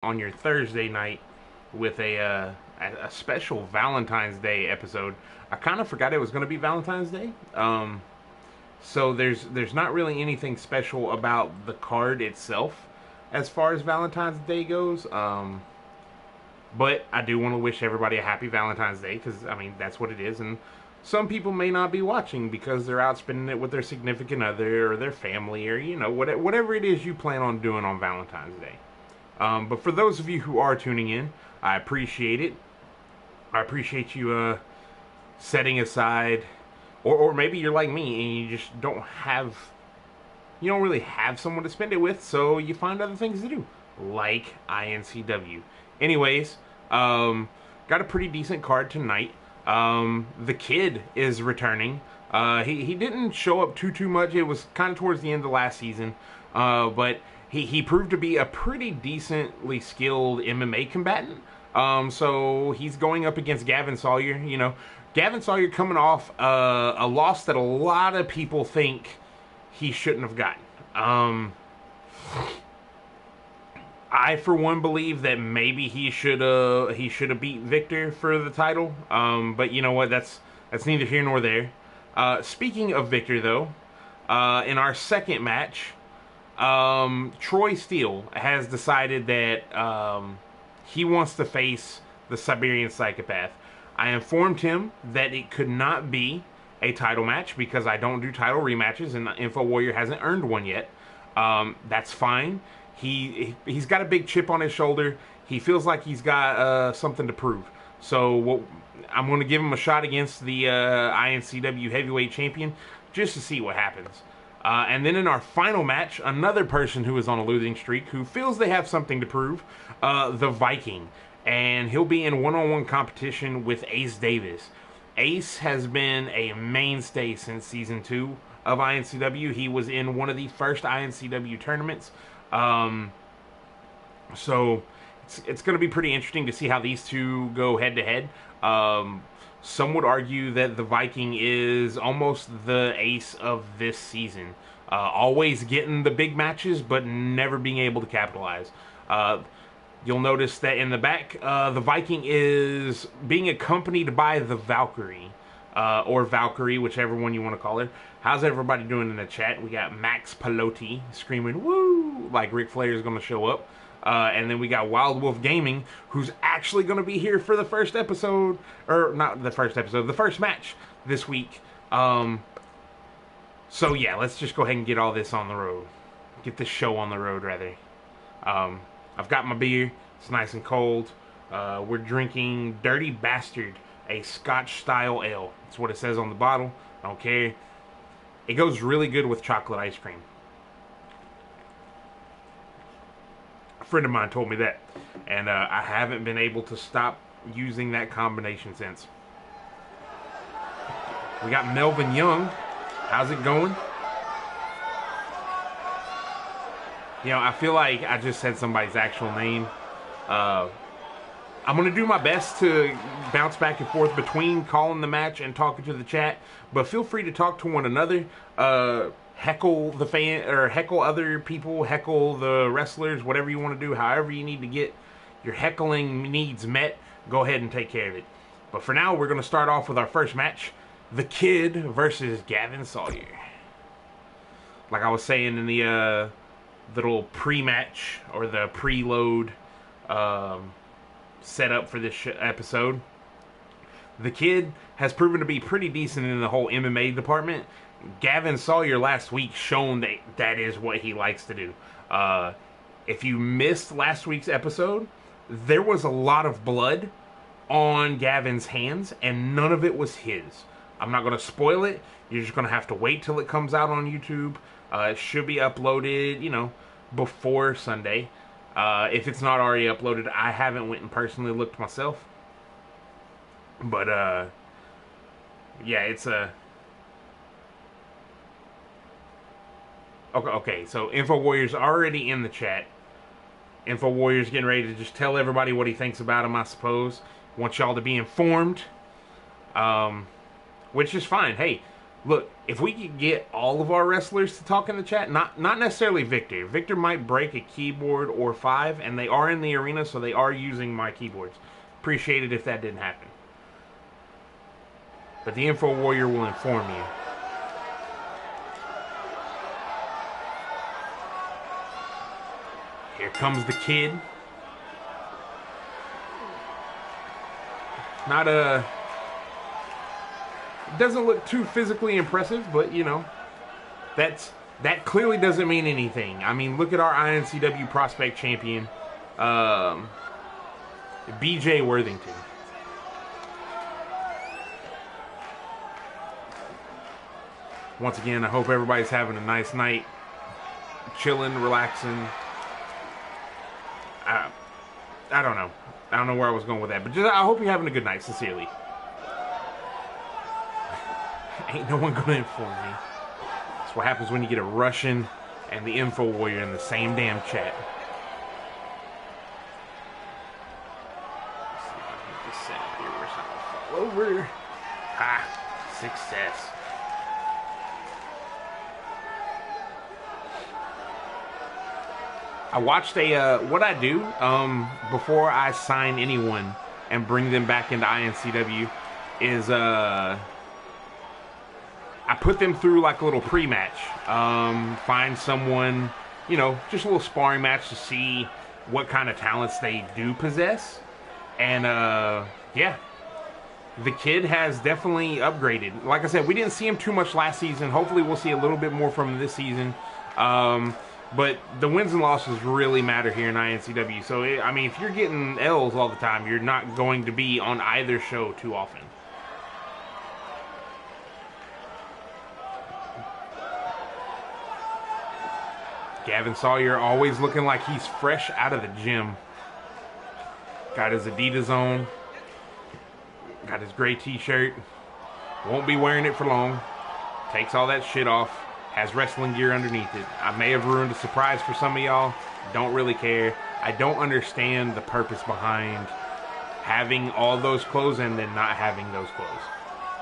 on your Thursday night with a special Valentine's Day episode. I kind of forgot it was going to be Valentine's Day. So there's not really anything special about the card itself as far as Valentine's Day goes. But I do want to wish everybody a happy Valentine's Day because I mean that's what it is, and some people may not be watching because they're out spending it with their significant other or their family or whatever it is you plan on doing on Valentine's Day. But for those of you who are tuning in, I appreciate it. I appreciate you setting aside, or maybe you're like me and you just you don't really have someone to spend it with, so you find other things to do, like iNCW. Anyways, got a pretty decent card tonight. The Kid is returning. He didn't show up too much. It was kind of towards the end of last season, but he proved to be a pretty decently skilled MMA combatant. So he's going up against Gavin Sawyer. You know, Gavin Sawyer coming off a loss that a lot of people think he shouldn't have gotten. I, for one, believe that maybe he should have beat Victor for the title. But you know what? That's neither here nor there. Speaking of Victor, though, in our second match, Troy Steele has decided that he wants to face the Siberian Psychopath. I informed him that it could not be a title match because I don't do title rematches, and Info Warrior hasn't earned one yet. That's fine. He's got a big chip on his shoulder. He feels like he's got something to prove. So I'm going to give him a shot against the iNCW heavyweight champion just to see what happens. And then in our final match, another person who is on a losing streak who feels they have something to prove, the Viking. And he'll be in one-on-one competition with Ace Davis. Ace has been a mainstay since Season 2 of iNCW. He was in one of the first iNCW tournaments. So it's going to be pretty interesting to see how these two go head-to-head. Some would argue that the Viking is almost the Ace of this season. Always getting the big matches, but never being able to capitalize. You'll notice that in the back, the Viking is being accompanied by the Valkyrie. Or Valkyrie, whichever one you want to call her. How's everybody doing in the chat? We got Max Pelotti screaming, woo, like Ric Flair is going to show up. And then we got Wild Wolf Gaming, who's actually going to be here for the first episode, or not the first episode, the first match this week. So yeah, let's just go ahead and get all this on the road. Get this show on the road, rather. I've got my beer. It's nice and cold. We're drinking Dirty Bastard, a Scotch-style ale. That's what it says on the bottle. I don't care. It goes really good with chocolate ice cream. A friend of mine told me that, and I haven't been able to stop using that combination since. We got Melvin Young. How's it going? You know, I feel like I just said somebody's actual name. I'm going to do my best to bounce back and forth between calling the match and talking to the chat, but feel free to talk to one another. Heckle the fan, or heckle other people, heckle the wrestlers, whatever you want to do, however you need to get your heckling needs met, go ahead and take care of it. But for now, we're going to start off with our first match, The Kid versus Gavin Sawyer. Like I was saying in the little pre-match, or the preload setup for this episode, The Kid has proven to be pretty decent in the whole MMA department. Gavin Sawyer last week shown that is what he likes to do. If you missed last week's episode, there was a lot of blood on Gavin's hands, and none of it was his. I'm not going to spoil it. You're just going to have to wait till it comes out on YouTube. It should be uploaded, you know, before Sunday. If it's not already uploaded, I haven't went and personally looked myself. But, yeah, it's a... Okay, so Info Warrior's already in the chat. Info Warrior's getting ready to just tell everybody what he thinks about him, I suppose. Wants y'all to be informed. Which is fine. Hey, Look, if we could get all of our wrestlers to talk in the chat, not necessarily Victor. Victor might break a keyboard or 5, and they are in the arena, so they are using my keyboards. Appreciate it if that didn't happen. But the Info Warrior will inform you. Here comes the kid. Not a... Doesn't look too physically impressive, but, you know, that clearly doesn't mean anything. I mean, look at our iNCW prospect champion, BJ Worthington. Once again, I hope everybody's having a nice night, chilling, relaxing. I don't know. I don't know where I was going with that, but just I hope you're having a good night, sincerely. Ain't no one gonna inform me. That's what happens when you get a Russian and the Info Warrior in the same damn chat. Let's see if I can get this set up here where something will fall over. Ha! Success. I watched what I do before I sign anyone and bring them back into iNCW is I put them through like a little pre-match. Find someone, you know, just a little sparring match to see what kind of talents they do possess. And yeah, the kid has definitely upgraded. Like I said, we didn't see him too much last season. Hopefully we'll see a little bit more from him this season. But the wins and losses really matter here in iNCW. So, I mean, if you're getting L's all the time, you're not going to be on either show too often. Gavin Sawyer always looking like he's fresh out of the gym. Got his Adidas on. Got his gray t-shirt. Won't be wearing it for long. Takes all that shit off. Has wrestling gear underneath it. I may have ruined a surprise for some of y'all. Don't really care. I don't understand the purpose behind having all those clothes and then not having those clothes.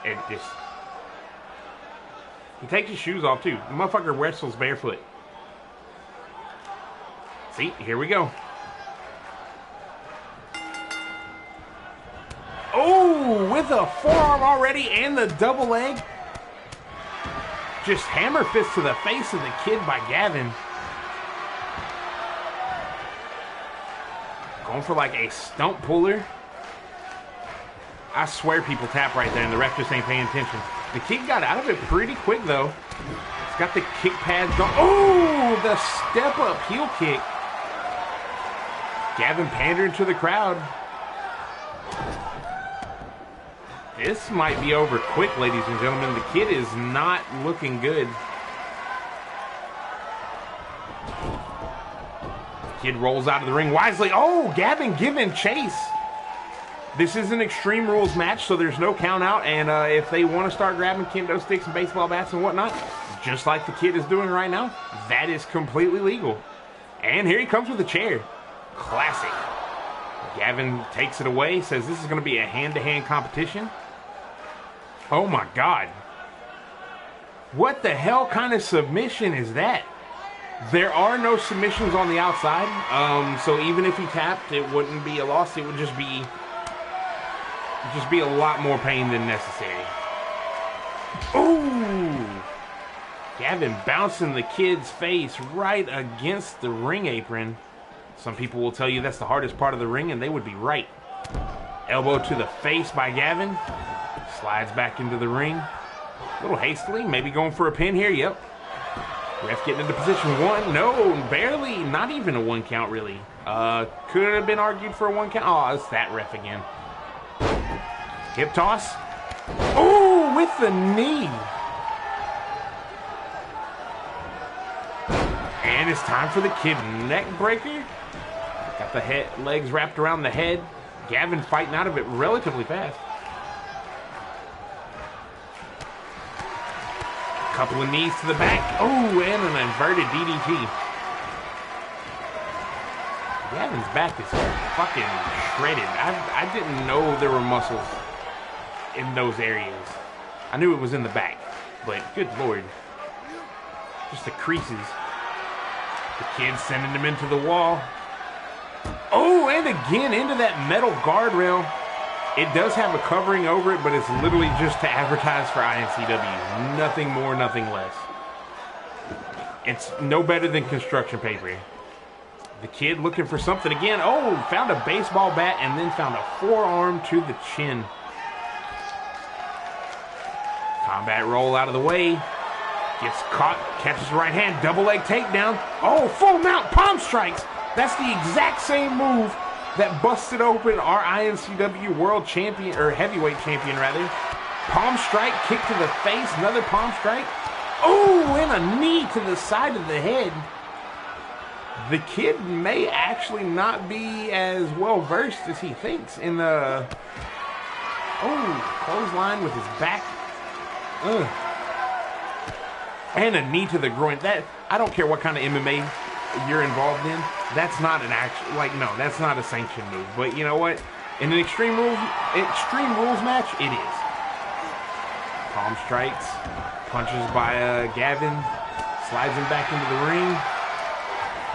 It just... He takes his shoes off too. The motherfucker wrestles barefoot. See, here we go. Oh, with a forearm already and the double leg. Just hammer fist to the face of the kid by Gavin. Going for like a stump puller. I swear people tap right there and the ref just ain't paying attention. The kid got out of it pretty quick though. He's got the kick pads going. Oh, the step up heel kick. Gavin pandering to the crowd. This might be over quick, ladies and gentlemen. The kid is not looking good. The kid rolls out of the ring wisely. Oh, Gavin giving chase. This is an Extreme Rules match, so there's no count out. And if they want to start grabbing kendo sticks and baseball bats and whatnot, just like the kid is doing right now, that is completely legal. And here he comes with a chair. Classic. Gavin takes it away, says this is going to be a hand-to-hand competition. Oh my God. What the hell kind of submission is that? There are no submissions on the outside. So even if he tapped, it wouldn't be a loss. It would just be a lot more pain than necessary. Ooh. Gavin bouncing the kid's face right against the ring apron. Some people will tell you that's the hardest part of the ring, and they would be right. Elbow to the face by Gavin. Slides back into the ring. A little hastily, maybe going for a pin here. Yep. Ref getting into position 1. No, barely. Not even a 1 count, really. Could have been argued for a 1 count. Oh, it's that ref again. Hip toss. Oh, with the knee. And it's time for the kid neck breaker. Got the legs wrapped around the head. Gavin fighting out of it relatively fast. Couple of knees to the back. Oh, and an inverted DDT. Gavin's back is fucking shredded. I didn't know there were muscles in those areas. I knew it was in the back, but good lord. Just the creases. The kid sending him into the wall. Oh, and again into that metal guardrail. It does have a covering over it, but it's literally just to advertise for iNCW. Nothing more, nothing less. It's no better than construction paper. The kid looking for something again. Oh, found a baseball bat and then found a forearm to the chin. Combat roll out of the way. Gets caught, catches the right hand, double leg takedown. Oh, full mount palm strikes. That's the exact same move that busted open our iNCW world champion, or heavyweight champion rather. Palm strike, kick to the face, another palm strike. Oh, and a knee to the side of the head. The kid may actually not be as well versed as he thinks in the... Oh, clothesline with his back. Ugh. And a knee to the groin. That, I don't care what kind of MMA you're involved in. That's not an action, like, no, that's not a sanctioned move. But you know what? In an Extreme Rules match, it is. Palm strikes, punches by Gavin, slides him back into the ring.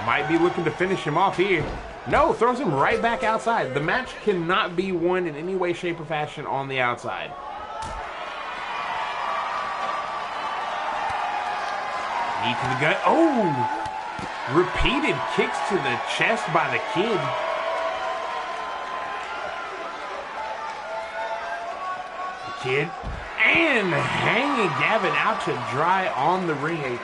Might be looking to finish him off here. No, throws him right back outside. The match cannot be won in any way, shape, or fashion on the outside. Knee to the gut. Oh! Repeated kicks to the chest by the kid. The kid. And hanging Gavin out to dry on the ring apron.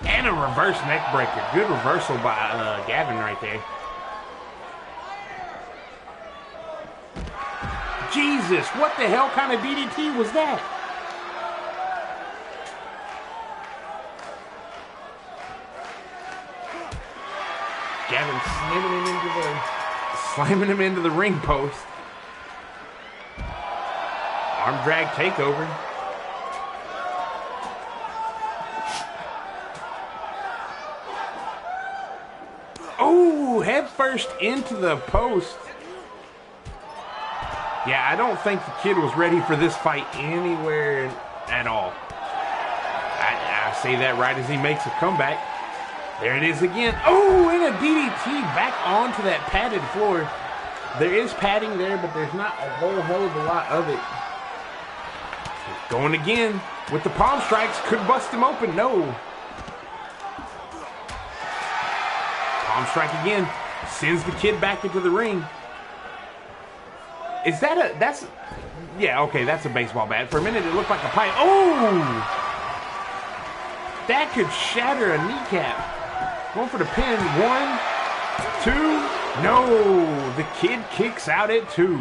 And a reverse neck breaker. Good reversal by Gavin right there. Jesus, what the hell kind of DDT was that? Gavin slamming him into the ring post. Arm drag takeover. Oh, head first into the post. Yeah, I don't think the kid was ready for this fight anywhere at all. I say that right as he makes a comeback. There it is again. Oh, and a DDT back onto that padded floor. There is padding there, but there's not a whole hell of a lot of it. Going again with the palm strikes. Could bust him open. No. Palm strike again. Sends the kid back into the ring. Is that a... That's... Yeah, okay, that's a baseball bat. For a minute, it looked like a pipe. Oh! That could shatter a kneecap. Going for the pin. 1, 2. No! The kid kicks out at 2.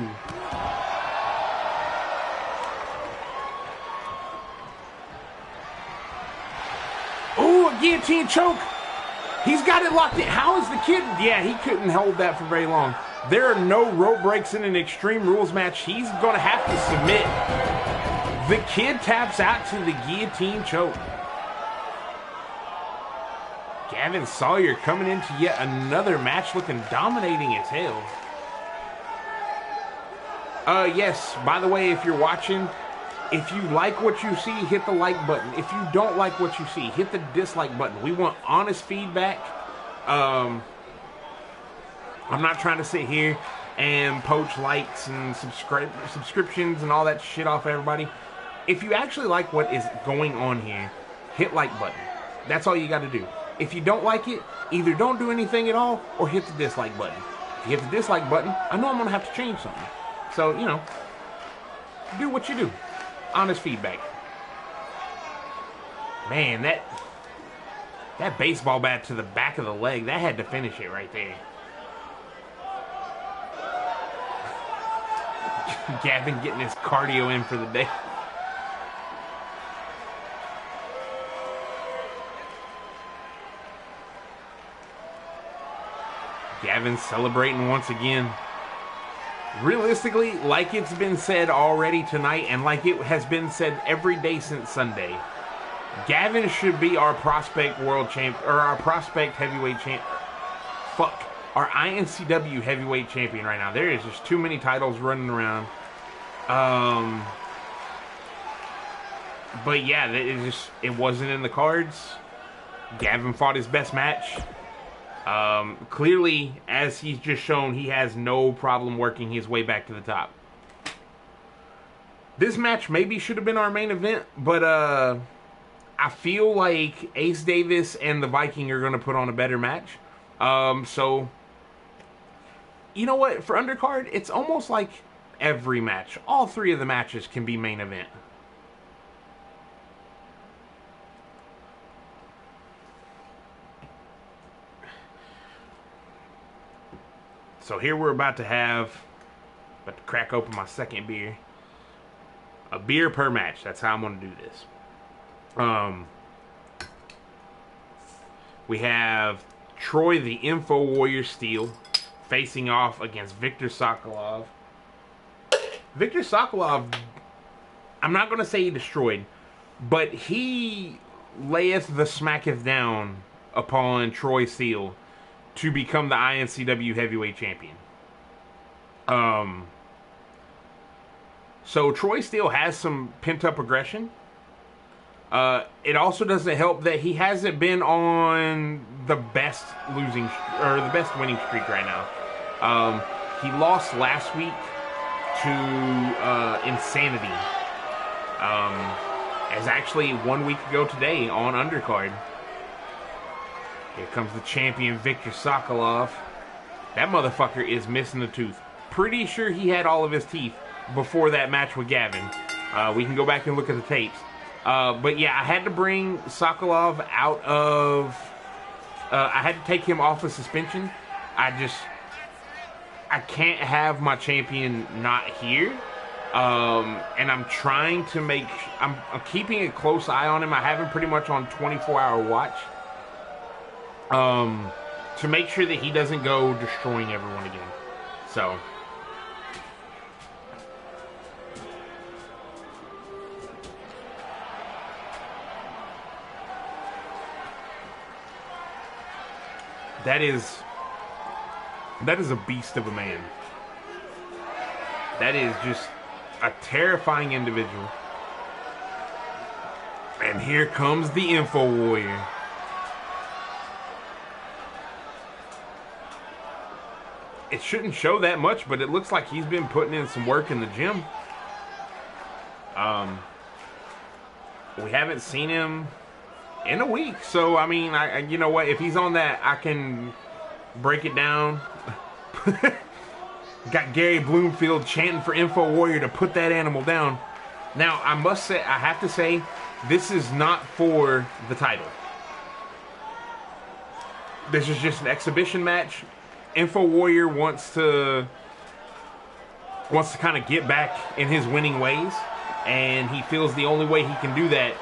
Oh, a guillotine choke. He's got it locked in. How is the kid? Yeah, he couldn't hold that for very long. There are no rope breaks in an Extreme Rules match. He's going to have to submit. The kid taps out to the guillotine choke. Gavin Sawyer coming into yet another match looking dominating as hell. Yes, by the way, if you're watching, if you like what you see, hit the like button. If you don't like what you see, hit the dislike button. We want honest feedback. I'm not trying to sit here and poach likes and subscriptions and all that shit off everybody. If you actually like what is going on here, hit like button. That's all you got to do. If you don't like it, either don't do anything at all or hit the dislike button. If you hit the dislike button, I know I'm going to have to change something. So, you know, do what you do. Honest feedback. Man, that baseball bat to the back of the leg, that had to finish it right there. Gavin getting his cardio in for the day. Gavin celebrating once again. Realistically, like it's been said already tonight, and like it has been said every day since Sunday, Gavin should be our prospect world champ, or our prospect heavyweight champ. Fuck. our iNCW heavyweight champion right now. There is just too many titles running around. But yeah, it wasn't in the cards. Gavin fought his best match. Clearly, as he's just shown, he has no problem working his way back to the top. This match maybe should have been our main event, but I feel like Ace Davis and the Viking are going to put on a better match. So, you know what? For Undercard, it's almost like every match. All three of the matches can be main event. So here we're about to crack open my second beer. A beer per match. That's how I'm going to do this. We have Troy, the Info Warrior Steel, facing off against Victor Sokolov. Victor Sokolov, I'm not going to say he destroyed, but he layeth the smacketh down upon Troy Steele to become the iNCW heavyweight champion. So Troy Steele has some pent-up aggression. It also doesn't help that he hasn't been on the best winning streak right now. He lost last week to Insanity. As actually 1 week ago today on Undercard. Here comes the champion, Victor Sokolov. That motherfucker is missing a tooth. Pretty sure he had all of his teeth before that match with Gavin. We can go back and look at the tapes. But yeah, I had to bring Sokolov out of... I had to take him off of suspension. I can't have my champion not here. And I'm trying to make... I'm keeping a close eye on him. I have him pretty much on 24-hour watch. To make sure that he doesn't go destroying everyone again. So... That is a beast of a man. That is just a terrifying individual. And here comes the Info Warrior. It shouldn't show that much, but it looks like he's been putting in some work in the gym. We haven't seen him in a week, so I mean, you know what? If he's on that, I can break it down. Got Gary Bloomfield chanting for Info Warrior to put that animal down. Now, I have to say, this is not for the title. This is just an exhibition match. Info Warrior wants to kind of get back in his winning ways, and he feels the only way he can do that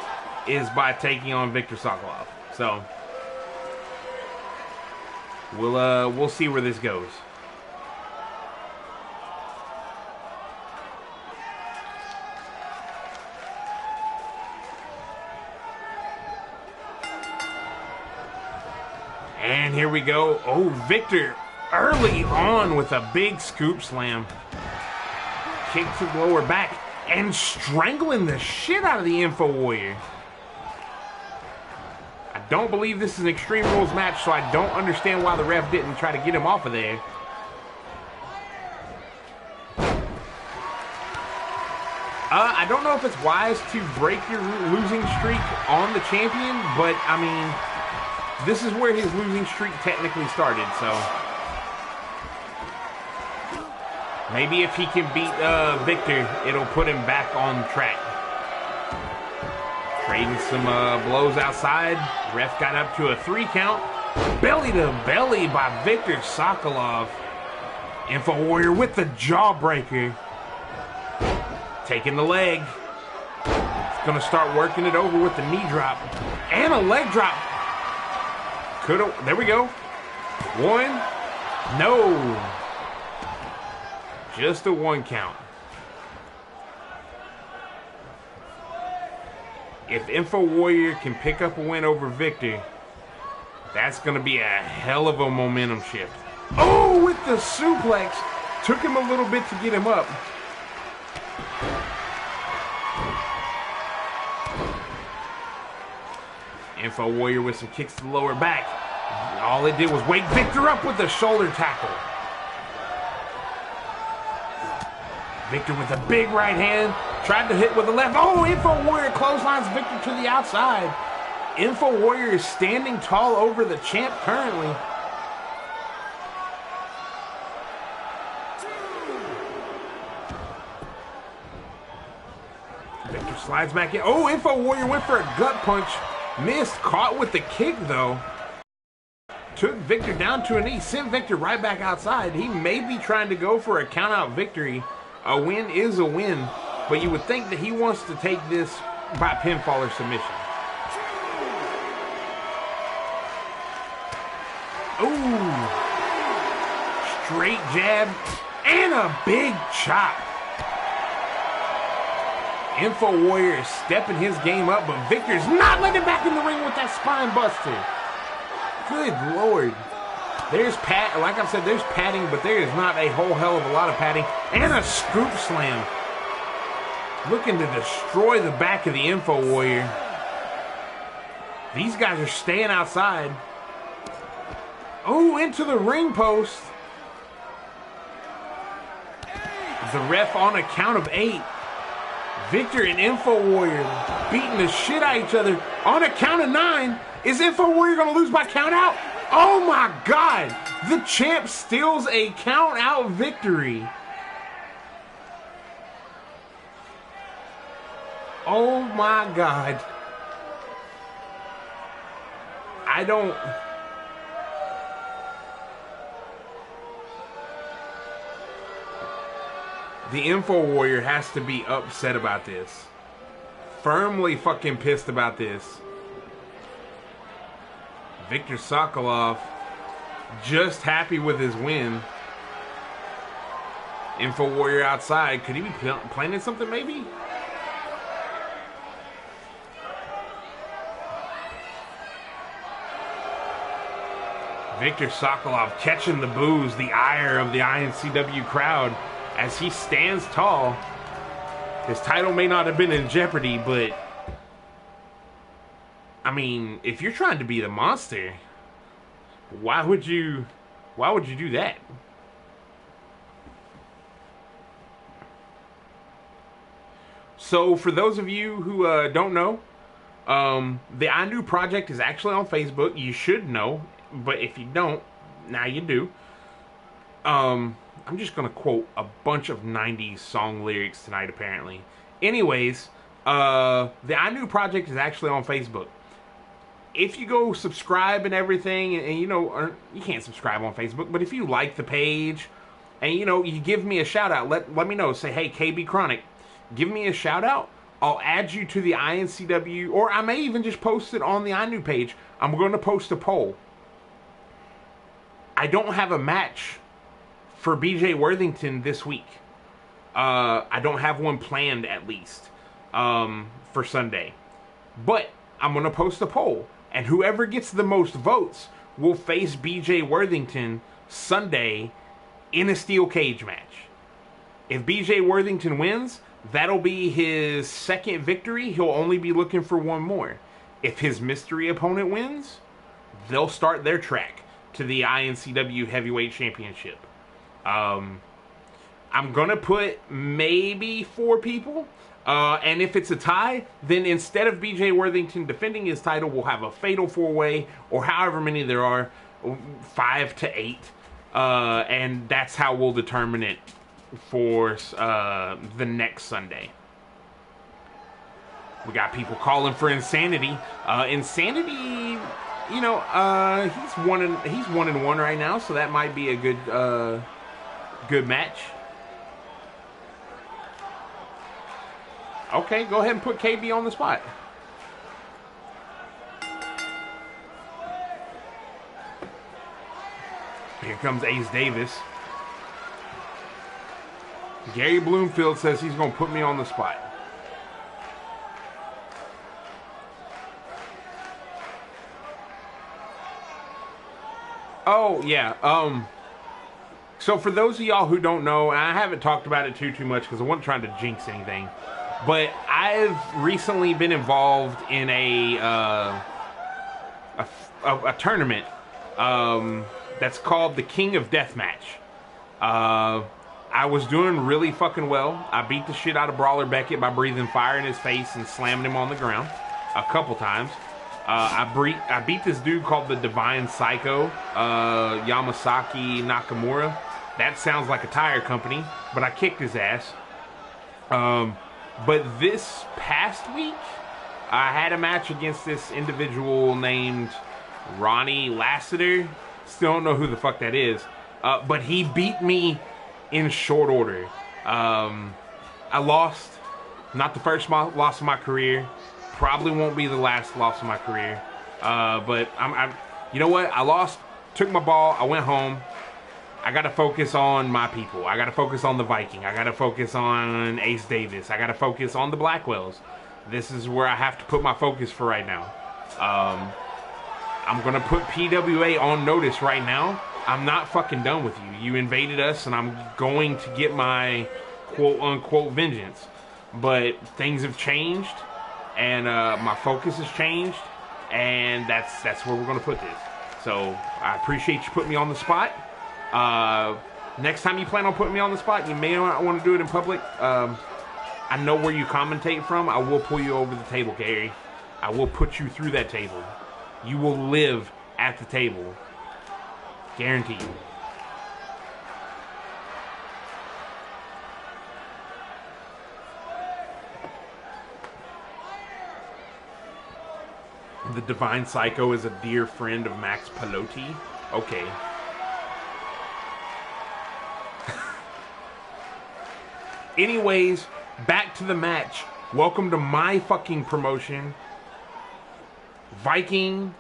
is by taking on Victor Sokolov. So we'll see where this goes. And here we go. Oh, Victor early on with a big scoop slam. Kick to the lower back and strangling the shit out of the Info Warrior. I don't believe this is an Extreme Rules match, so I don't understand why the ref didn't try to get him off of there. I don't know if it's wise to break your losing streak on the champion, but I mean, this is where his losing streak technically started, so maybe if he can beat Victor, it'll put him back on track. Trading some blows outside. Ref got up to a 3 count. Belly to belly by Victor Sokolov. Info Warrior with the jawbreaker. Taking the leg. It's going to start working it over with the knee drop. And a leg drop. There we go. 1. No. Just a 1 count. If Info Warrior can pick up a win over Victor, that's going to be a hell of a momentum shift. Oh, with the suplex. Took him a little bit to get him up. Info Warrior with some kicks to the lower back. All it did was wake Victor up with the shoulder tackle. Victor with a big right hand. Tried to hit with the left. Oh, Info Warrior clotheslines Victor to the outside. Info Warrior is standing tall over the champ currently. Victor slides back in. Oh, Info Warrior went for a gut punch. Missed. Caught with the kick, though. Took Victor down to a knee. Sent Victor right back outside. He may be trying to go for a count-out victory. A win is a win. But you would think that he wants to take this by pinfall or submission. Ooh. Straight jab. And a big chop. Info Warrior is stepping his game up, but Victor's not letting back in the ring with that spine buster. Good Lord. There's like I said, there's padding, but there is not a whole hell of a lot of padding. And a scoop slam. Looking to destroy the back of the Info Warrior. These guys are staying outside. Oh, into the ring post. The ref on a count of 8. Victor and Info Warrior beating the shit out of each other on a count of 9. Is Info Warrior going to lose by count out? Oh my God. The champ steals a count out victory. Oh my God. The Info Warrior has to be upset about this. Firmly fucking pissed about this. Victor Sokolov just happy with his win. Info Warrior outside. Could he be planning something maybe? Victor Sokolov catching the boos, the ire of the iNCW crowd as he stands tall. His title may not have been in jeopardy, but I mean, if you're trying to be the monster, why would you do that? So for those of you who don't know, the iNoob project is actually on Facebook. You should know, but if you don't, now you do. I'm just going to quote a bunch of 90s song lyrics tonight, apparently. Anyways, the iNoob project is actually on Facebook. If you go subscribe and everything, and you know, you can't subscribe on Facebook, but if you like the page, and you know, you give me a shout out, let me know. Say, hey, KB Chronic, give me a shout out. I'll add you to the iNCW, or I may even just post it on the iNoob page. I'm going to post a poll. I don't have a match for BJ Worthington this week. I don't have one planned, at least, for Sunday. But I'm going to post a poll, and whoever gets the most votes will face BJ Worthington Sunday in a steel cage match. If BJ Worthington wins, that'll be his second victory. He'll only be looking for one more. If his mystery opponent wins, they'll start their track to the iNCW Heavyweight Championship. I'm going to put maybe 4 people. And if it's a tie, then instead of BJ Worthington defending his title, we'll have a fatal 4-way, or however many there are, 5 to 8. And that's how we'll determine it for the next Sunday. We got people calling for Insanity. Insanity, you know, he's 1-1 right now, so that might be a good match. Okay, go ahead and put KB on the spot. Here comes Ace Davis. Gary Bloomfield says he's going to put me on the spot. Oh, yeah. So for those of y'all who don't know, and I haven't talked about it too much because I wasn't trying to jinx anything, but I've recently been involved in a tournament that's called the King of Deathmatch. I was doing really fucking well. I beat the shit out of Brawler Beckett by breathing fire in his face and slamming him on the ground a couple times. I beat this dude called the Divine Psycho, Yamasaki Nakamura. That sounds like a tire company, but I kicked his ass. But this past week, I had a match against this individual named Ronnie Lassiter. Still don't know who the fuck that is. But he beat me in short order. I lost. Not the first loss of my career. Probably won't be the last loss of my career. But you know what? I lost. Took my ball. I went home. I got to focus on my people. I got to focus on the Viking. I got to focus on Ace Davis. I got to focus on the Blackwells. This is where I have to put my focus for right now. I'm going to put PWA on notice right now. I'm not fucking done with you. You invaded us, and I'm going to get my quote-unquote vengeance. But things have changed, and my focus has changed, and that's where we're going to put this. So I appreciate you putting me on the spot. Next time you plan on putting me on the spot, you may not want to do it in public. I know where you commentate from. I will pull you over the table, Gary. I will put you through that table. You will live at the table. Guarantee you. The Divine Psycho is a dear friend of Max Pelosi. Okay. Anyways, back to the match. Welcome to my fucking promotion. Viking.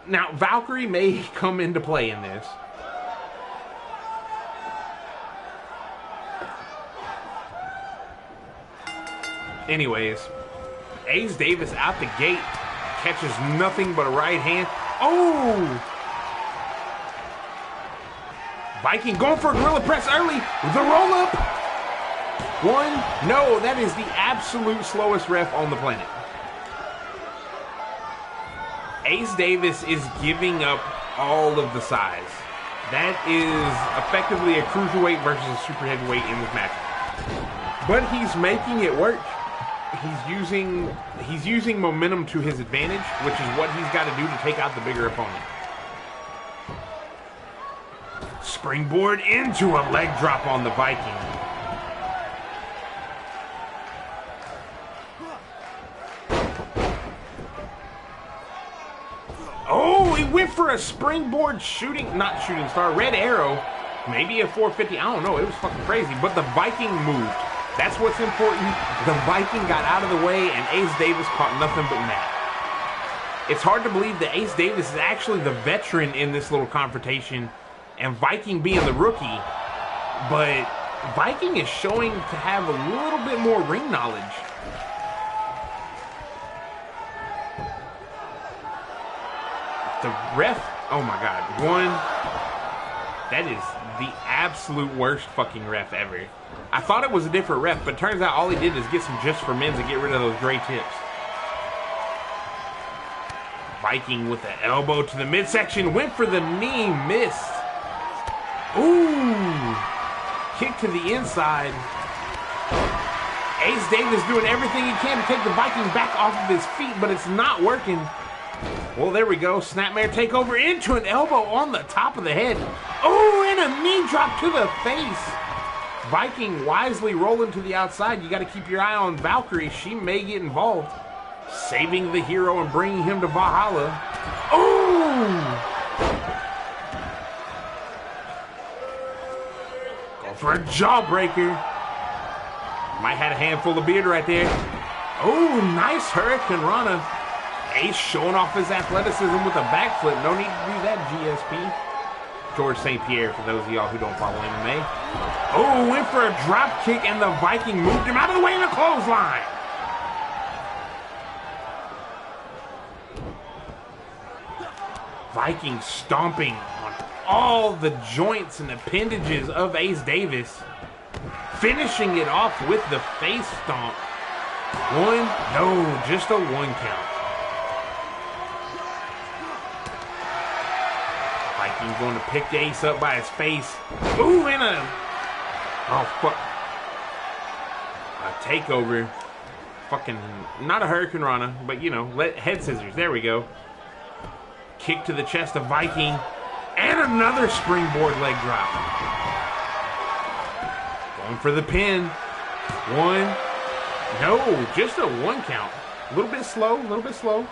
Now, Valkyrie may come into play in this. Anyways, Ace Davis out the gate catches nothing but a right hand. Oh! Viking going for a gorilla press early. The roll up. One. No, that is the absolute slowest ref on the planet. Ace Davis is giving up all of the size. That is effectively a cruiserweight versus a super heavyweight in this match. But he's making it work. He's using momentum to his advantage, which is what he's got to do to take out the bigger opponent. Springboard into a leg drop on the Viking. Oh, he went for a springboard not shooting star, red arrow. Maybe a 450, I don't know, it was fucking crazy. But the Viking moved. That's what's important. The Viking got out of the way, and Ace Davis caught nothing but net. It's hard to believe that Ace Davis is actually the veteran in this little confrontation, and Viking being the rookie. But Viking is showing to have a little bit more ring knowledge. The ref, oh my god, one, that is the absolute worst fucking ref ever. I thought it was a different ref, but turns out all he did is get some Just for Men's and get rid of those gray tips. Viking with the elbow to the midsection, went for the knee, missed. Ooh, kick to the inside. Ace Davis doing everything he can to take the Viking back off of his feet, but it's not working. Well, there we go. Snapmare takeover into an elbow on the top of the head. Oh, and a knee drop to the face. Viking wisely rolling to the outside. You got to keep your eye on Valkyrie. She may get involved. Saving the hero and bringing him to Valhalla. Oh! Go for a jawbreaker. Might have a handful of beard right there. Oh, nice Hurricane Rana. Ace showing off his athleticism with a backflip. No need to do that, GSP. George St. Pierre, for those of y'all who don't follow MMA. Oh, went for a drop kick, and the Viking moved him out of the way in a clothesline. Viking stomping on all the joints and appendages of Ace Davis, finishing it off with the face stomp. One, no, just a 1 count. Viking going to pick the Ace up by his face. Ooh, and oh, fuck. A takeover. Fucking, not a Hurricane Rana, but you know, head scissors. There we go. Kick to the chest of Viking. And another springboard leg drop. Going for the pin. One. No, just a 1 count. A little bit slow, a little bit slow.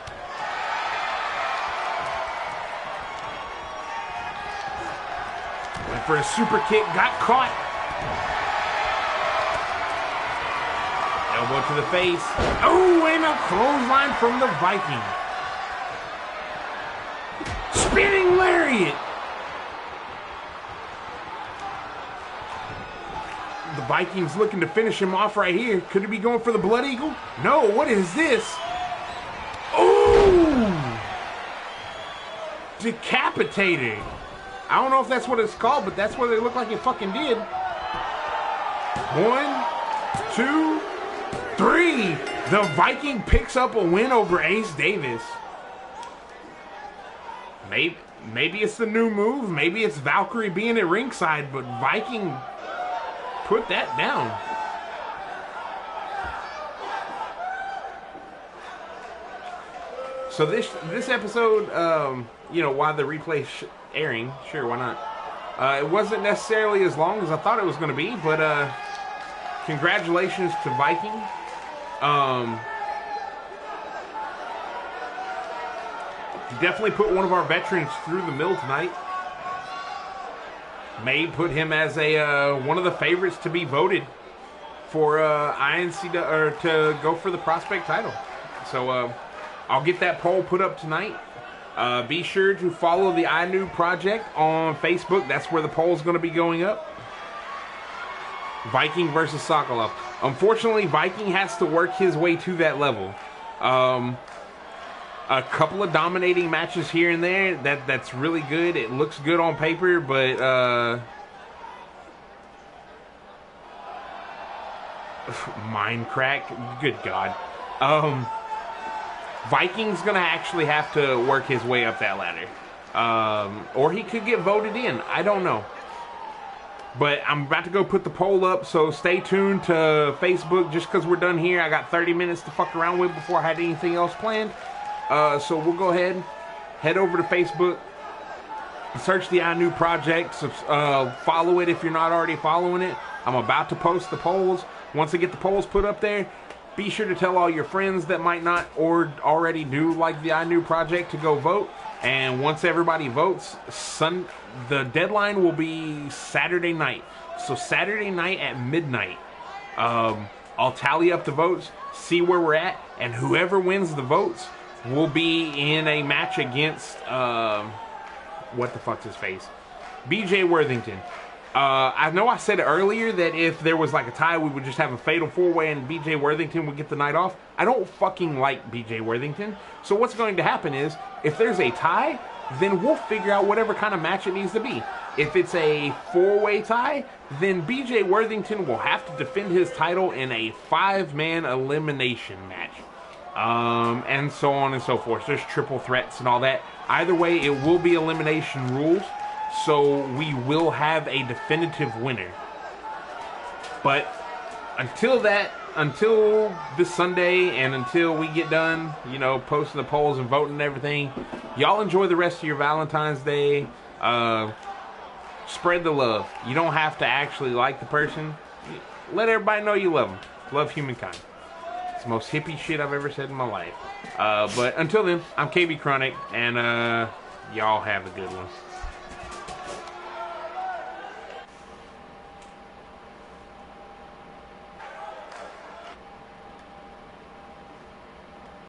Went for a super kick, got caught. Elbow to the face. Oh, and a clothesline from the Viking. Spinning lariat. The Viking's looking to finish him off right here. Could he be going for the Blood Eagle? No, what is this? Oh! Decapitated. I don't know if that's what it's called, but that's what it looked like it fucking did. 1, 2, 3. The Viking picks up a win over Ace Davis. Maybe it's the new move. Maybe it's Valkyrie being at ringside, but Viking put that down. So this episode, you know, while the replay airing, sure, why not? It wasn't necessarily as long as I thought it was going to be, but congratulations to Viking. Definitely put one of our veterans through the mill tonight. May put him as a one of the favorites to be voted for iNCW or to go for the prospect title. So I'll get that poll put up tonight. Be sure to follow the iNoob project on Facebook. That's where the poll is going to be going up. Viking versus Sokolov. Unfortunately, Viking has to work his way to that level. A couple of dominating matches here and there. That's really good. It looks good on paper, but mind crack. Good God. Viking's gonna actually have to work his way up that ladder, or he could get voted in. I don't know. But I'm about to go put the poll up, so stay tuned to Facebook. Just because we're done here, I got 30 minutes to fuck around with before I had anything else planned. So we'll go ahead, head over to Facebook, search the iNoob project, follow it if you're not already following it. I'm about to post the polls. Once I get the polls put up there, be sure to tell all your friends that might not or already do like the iNoob project to go vote. And once everybody votes, the deadline will be Saturday night. So Saturday night at midnight, I'll tally up the votes, see where we're at, and whoever wins the votes will be in a match against, what the fuck's his face? BJ Worthington. I know I said earlier that if there was like a tie, we would just have a fatal four-way and BJ Worthington would get the night off. I don't fucking like BJ Worthington. So what's going to happen is, if there's a tie, then we'll figure out whatever kind of match it needs to be. If it's a four-way tie, then BJ Worthington will have to defend his title in a 5-man elimination match. And so on and so forth. There's triple threats and all that. Either way, it will be elimination rules. So we will have a definitive winner. But until this Sunday and until we get done, you know, posting the polls and voting and everything, y'all enjoy the rest of your Valentine's Day. Spread the love. You don't have to actually like the person. Let everybody know you love them. Love humankind. It's the most hippie shit I've ever said in my life. But until then, I'm KB Chronic, and y'all have a good one.